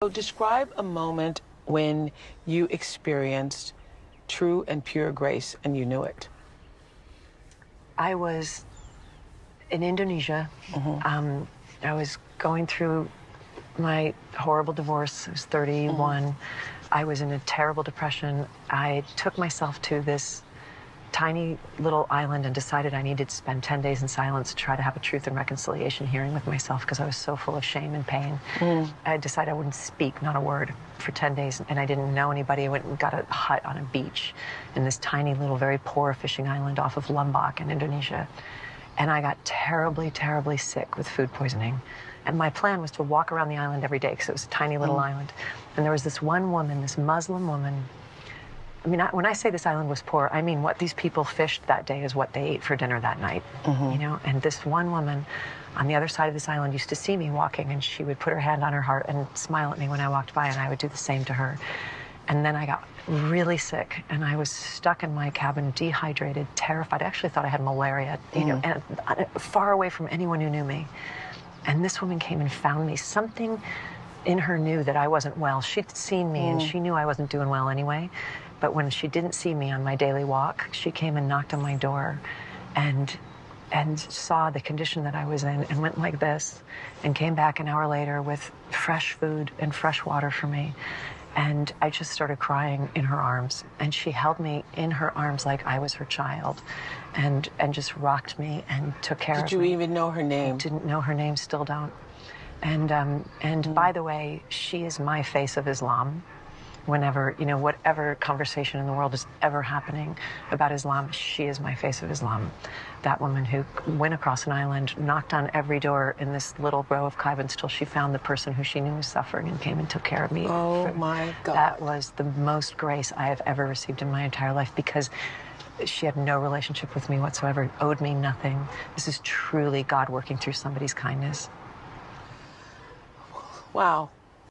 So describe a moment when you experienced true and pure grace and you knew it. I was in Indonesia. Hmm. I was going through my horrible divorce. I was 31. I was in a terrible depression. I took myself to this tiny little island and decided I needed to spend 10 days in silence to try to have a truth and reconciliation hearing with myself because I was so full of shame and pain. I decided I wouldn't speak, not a word, for 10 days, and I didn't know anybody. I went and got a hut on a beach in this tiny little, very poor fishing island off of Lombok in Indonesia. And I got terribly, terribly sick with food poisoning. And my plan was to walk around the island every day because it was a tiny little island. And there was this one woman, this Muslim woman. I mean, when I say this island was poor, I mean what these people fished that day is what they ate for dinner that night, you know? And this one woman on the other side of this island used to see me walking, and she would put her hand on her heart and smile at me when I walked by, and I would do the same to her. And then I got really sick, and I was stuck in my cabin, dehydrated, terrified. I actually thought I had malaria, you know, and far away from anyone who knew me. And this woman came and found me. Something in her knew that I wasn't well. She'd seen me, and she knew I wasn't doing well anyway. But when she didn't see me on my daily walk, she came and knocked on my door and saw the condition that I was in and went like this and came back an hour later with fresh food and fresh water for me. And I just started crying in her arms. And she held me in her arms like I was her child and just rocked me and took care of me. Did you even know her name? Didn't know her name, still don't. And by the way, she is my face of Islam. Whenever, you know, whatever conversation in the world is ever happening about Islam, she is my face of Islam. That woman who went across an island, knocked on every door in this little row of cabins till she found the person who she knew was suffering and came and took care of me. Oh my God. That was the most grace I have ever received in my entire life because she had no relationship with me whatsoever, owed me nothing. This is truly God working through somebody's kindness. Wow.